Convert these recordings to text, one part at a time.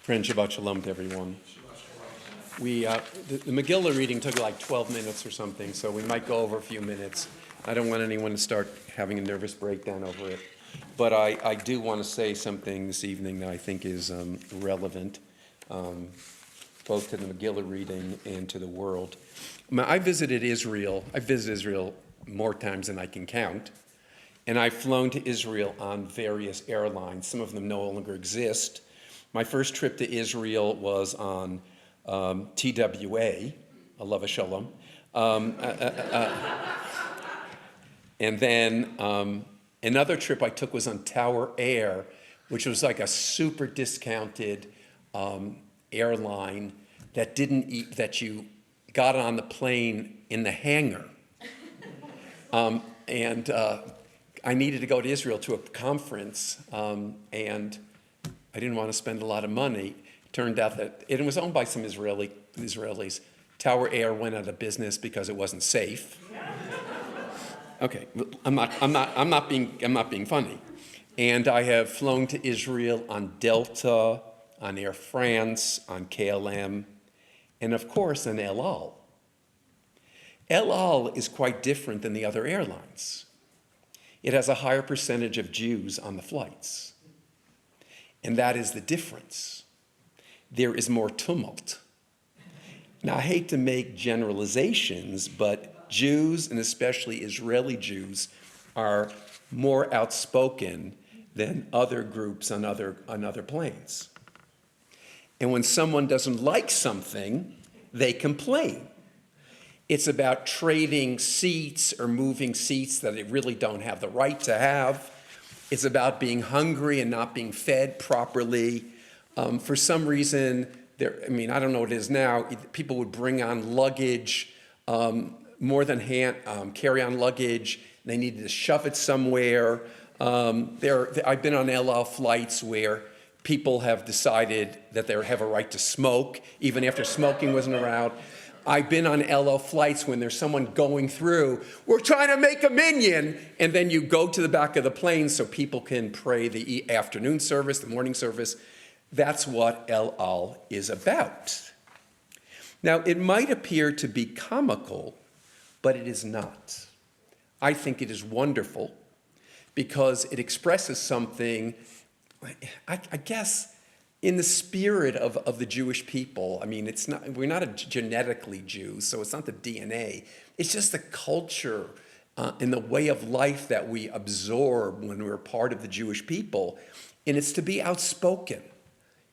Friend, Shabbat Shalom to everyone. The Megillah reading took like 12 minutes or something, so we might go over a few minutes. I don't want anyone to start having a nervous breakdown over it. But I do want to say something this evening that I think is relevant, both to the Megillah reading and to the world. I visited Israel. I visited Israel more times than I can count. And I've flown to Israel on various airlines. Some of them no longer exist. My first trip to Israel was on TWA, Alav Shalom. And then another trip I took was on Tower Air, which was like a super discounted airline that you got on the plane in the hangar. And I needed to go to Israel to a conference, and I didn't want to spend a lot of money. It turned out that it was owned by some Israelis. Tower Air went out of business because it wasn't safe. Okay, I'm not being funny. And I have flown to Israel on Delta, on Air France, on KLM, and of course on El Al. El Al is quite different than the other airlines. It has a higher percentage of Jews on the flights. And that is the difference. There is more tumult. Now, I hate to make generalizations, but Jews, and especially Israeli Jews, are more outspoken than other groups on other planes. And when someone doesn't like something, they complain. It's about trading seats or moving seats that they really don't have the right to have. It's about being hungry and not being fed properly. For some reason, I don't know what it is now, people would bring on luggage, more than carry-on luggage. They needed to shove it somewhere. I've been on El Al flights where people have decided that they have a right to smoke, even after smoking wasn't around. I've been on El Al flights when there's someone going through, we're trying to make a minyan, and then you go to the back of the plane so people can pray the afternoon service, the morning service. That's what El Al is about. Now, it might appear to be comical, but it is not. I think it is wonderful because it expresses something, I guess, in the spirit of the Jewish people. I mean, we're not genetically Jews, so it's not the DNA. It's just the culture and the way of life that we absorb when we're part of the Jewish people. And it's to be outspoken.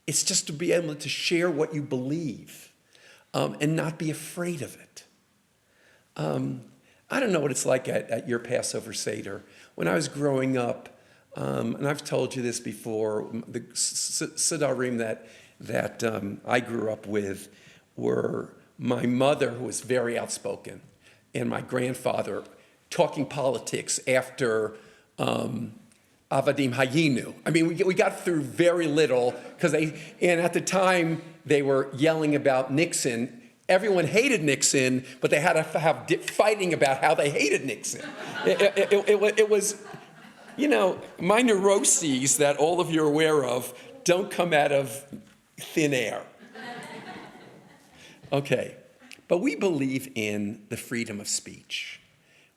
It's just to be able to share what you believe and not be afraid of it. I don't know what it's like at your Passover Seder. When I was growing up, and I've told you this before, the Sidarim that I grew up with were my mother, who was very outspoken, and my grandfather talking politics after Avadim Hayinu. I mean, we got through very little, and at the time they were yelling about Nixon. Everyone hated Nixon, but they had to have fighting about how they hated Nixon. It was... my neuroses that all of you are aware of don't come out of thin air. Okay, but we believe in the freedom of speech,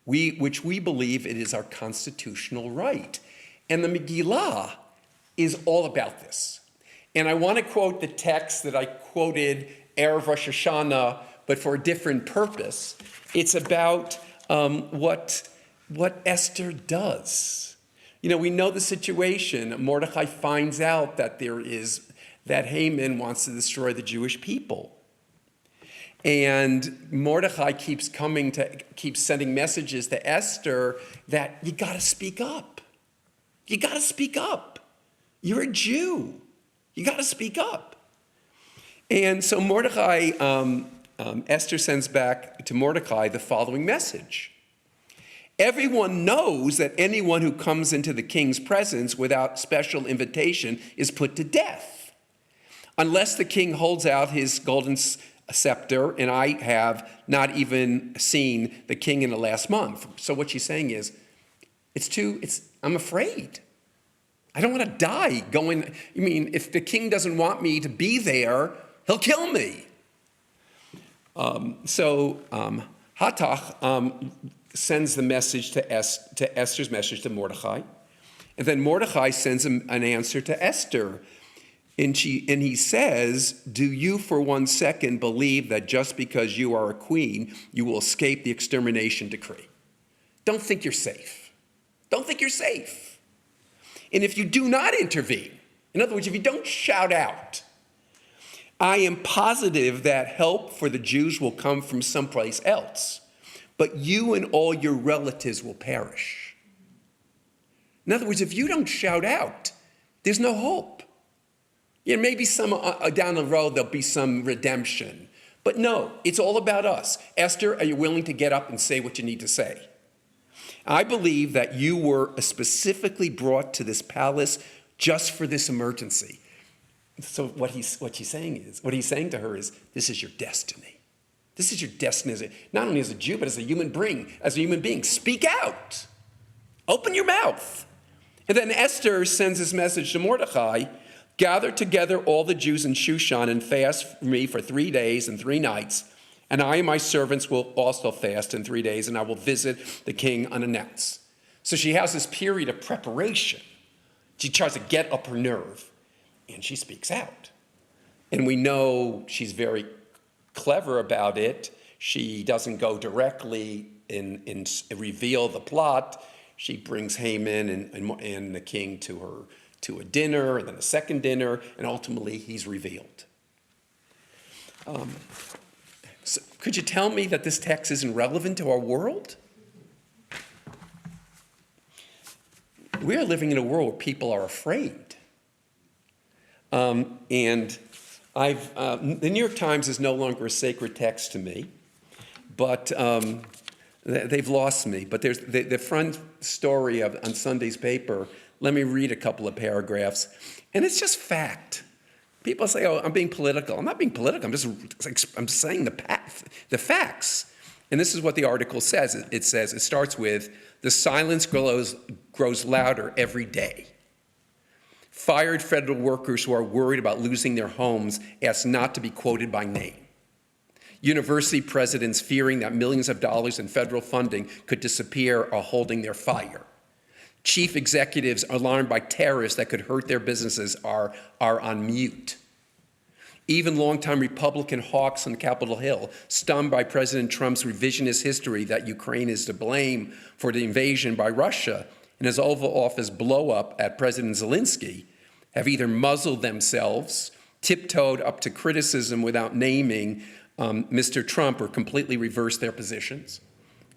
which we believe it is our constitutional right. And the Megillah is all about this. And I want to quote the text that I quoted Erev Rosh Hashanah, but for a different purpose. It's about what Esther does. We know the situation. Mordechai finds out that that Haman wants to destroy the Jewish people. And Mordechai keeps sending messages to Esther that you got to speak up. You got to speak up. You're a Jew. You got to speak up. And so Esther sends back to Mordechai the following message. Everyone knows that anyone who comes into the king's presence without special invitation is put to death, unless the king holds out his golden scepter, and I have not even seen the king in the last month. So what she's saying is, I'm afraid. I don't want to die going, I mean, if the king doesn't want me to be there, he'll kill me. Hathach sends the message to Esther's message to Mordechai. And then Mordechai sends an answer to Esther. And he says, do you for 1 second believe that just because you are a queen, you will escape the extermination decree? Don't think you're safe. Don't think you're safe. And if you do not intervene, in other words, if you don't shout out, I am positive that help for the Jews will come from someplace else, but you and all your relatives will perish. In other words, if you don't shout out, there's no hope. Maybe some down the road there'll be some redemption, but no, it's all about us. Esther, are you willing to get up and say what you need to say? I believe that you were specifically brought to this palace just for this emergency. So what he's saying to her is, this is your destiny. This is your destiny, not only as a Jew, but as a human being. Speak out. Open your mouth. And then Esther sends this message to Mordechai, gather together all the Jews in Shushan and fast for me for 3 days and 3 nights. And I and my servants will also fast in 3 days, and I will visit the king unannounced. So she has this period of preparation. She tries to get up her nerve, and she speaks out. And we know she's very clever about it. She doesn't go directly and reveal the plot. She brings Haman and the king to a dinner, and then a second dinner, and ultimately he's revealed. So could you tell me that this text isn't relevant to our world? We are living in a world where people are afraid. And the New York Times is no longer a sacred text to me, but they've lost me. But there's the front story on Sunday's paper. Let me read a couple of paragraphs. And it's just fact. People say, oh, I'm being political. I'm not being political. I'm saying the facts. And this is what the article says. It starts with, the silence grows louder every day. Fired federal workers who are worried about losing their homes asked not to be quoted by name. University presidents fearing that millions of dollars in federal funding could disappear are holding their fire. Chief executives alarmed by terrorists that could hurt their businesses are on mute. Even longtime Republican hawks on Capitol Hill, stunned by President Trump's revisionist history that Ukraine is to blame for the invasion by Russia and his Oval Office blow-up at President Zelensky, have either muzzled themselves, tiptoed up to criticism without naming Mr. Trump, or completely reversed their positions.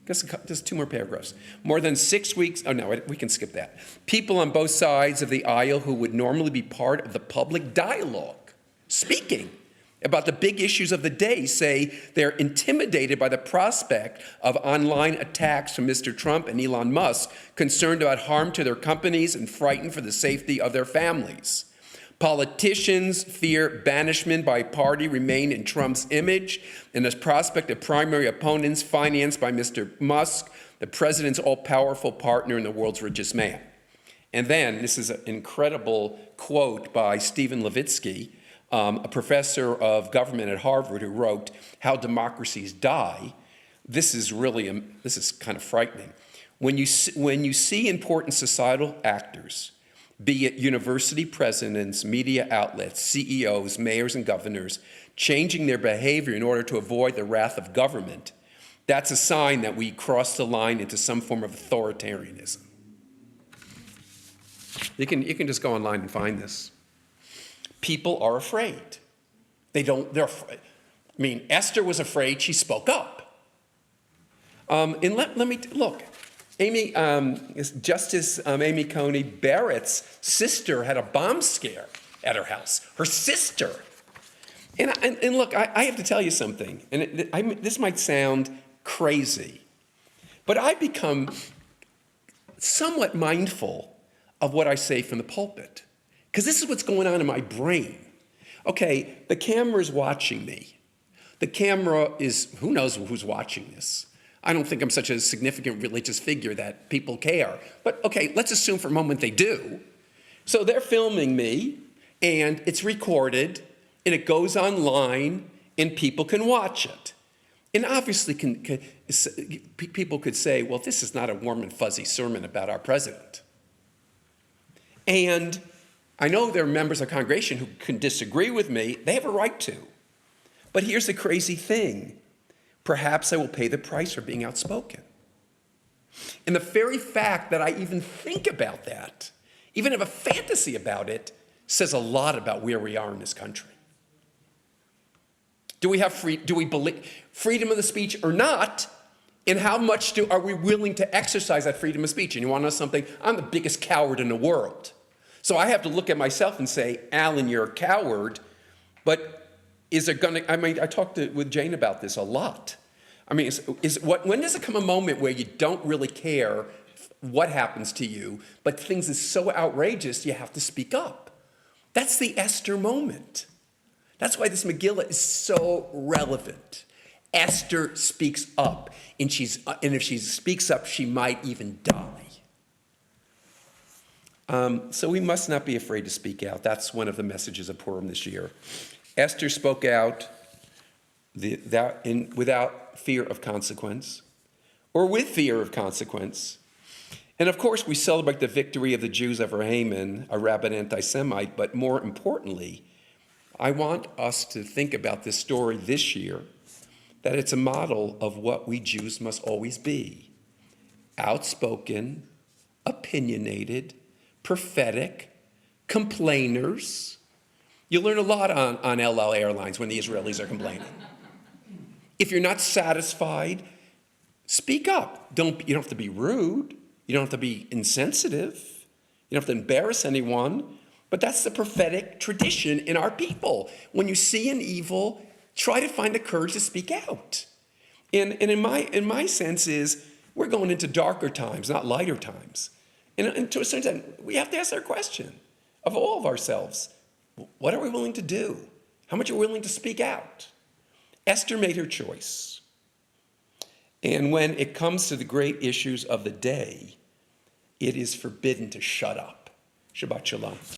Just 2 more paragraphs. More than 6 weeks, oh no, we can skip that. People on both sides of the aisle who would normally be part of the public dialogue, speaking about the big issues of the day, say they're intimidated by the prospect of online attacks from Mr. Trump and Elon Musk, concerned about harm to their companies and frightened for the safety of their families. Politicians fear banishment by party remain in Trump's image, and the prospect of primary opponents financed by Mr. Musk, the president's all-powerful partner and the world's richest man. And then, this is an incredible quote by Stephen Levitsky, a professor of government at Harvard, who wrote How Democracies Die. This is kind of frightening. When you see important societal actors, be it university presidents, media outlets, CEOs, mayors, and governors, changing their behavior in order to avoid the wrath of government, that's a sign that we cross the line into some form of authoritarianism. You can just go online and find this. People are afraid. They're afraid. I mean, Esther was afraid, she spoke up. And let me, look, Justice Amy Coney Barrett's sister had a bomb scare at her house. Her sister. And look, I have to tell you something, and this might sound crazy, but I've become somewhat mindful of what I say from the pulpit, because this is what's going on in my brain. Okay, the camera is watching me. The camera is, who knows who's watching this? I don't think I'm such a significant religious figure that people care. But okay, let's assume for a moment they do. So they're filming me, and it's recorded, and it goes online, and people can watch it. And obviously, people could say, well, this is not a warm and fuzzy sermon about our president. And I know there are members of the congregation who can disagree with me. They have a right to. But here's the crazy thing. Perhaps I will pay the price for being outspoken. And the very fact that I even think about that, even have a fantasy about it, says a lot about where we are in this country. Do we believe freedom of the speech or not? And how much are we willing to exercise that freedom of speech? And you want to know something? I'm the biggest coward in the world. So I have to look at myself and say, Alan, you're a coward. But is there going to, I talked with Jane about this a lot. I mean, when does it come a moment where you don't really care what happens to you, but things is so outrageous you have to speak up? That's the Esther moment. That's why this Megillah is so relevant. Esther speaks up, and if she speaks up, she might even die. So we must not be afraid to speak out. That's one of the messages of Purim this year. Esther spoke out without fear of consequence, or with fear of consequence. And of course, we celebrate the victory of the Jews over Haman, a rabid anti-Semite, but more importantly, I want us to think about this story this year, that it's a model of what we Jews must always be. Outspoken, opinionated, prophetic, complainers. You learn a lot on El Al Airlines when the Israelis are complaining. If you're not satisfied, speak up. You don't have to be rude. You don't have to be insensitive. You don't have to embarrass anyone. But that's the prophetic tradition in our people. When you see an evil, try to find the courage to speak out. And in my sense is, we're going into darker times, not lighter times. And to a certain extent, we have to ask our question of all of ourselves. What are we willing to do? How much are we willing to speak out? Esther made her choice. And when it comes to the great issues of the day, it is forbidden to shut up. Shabbat shalom.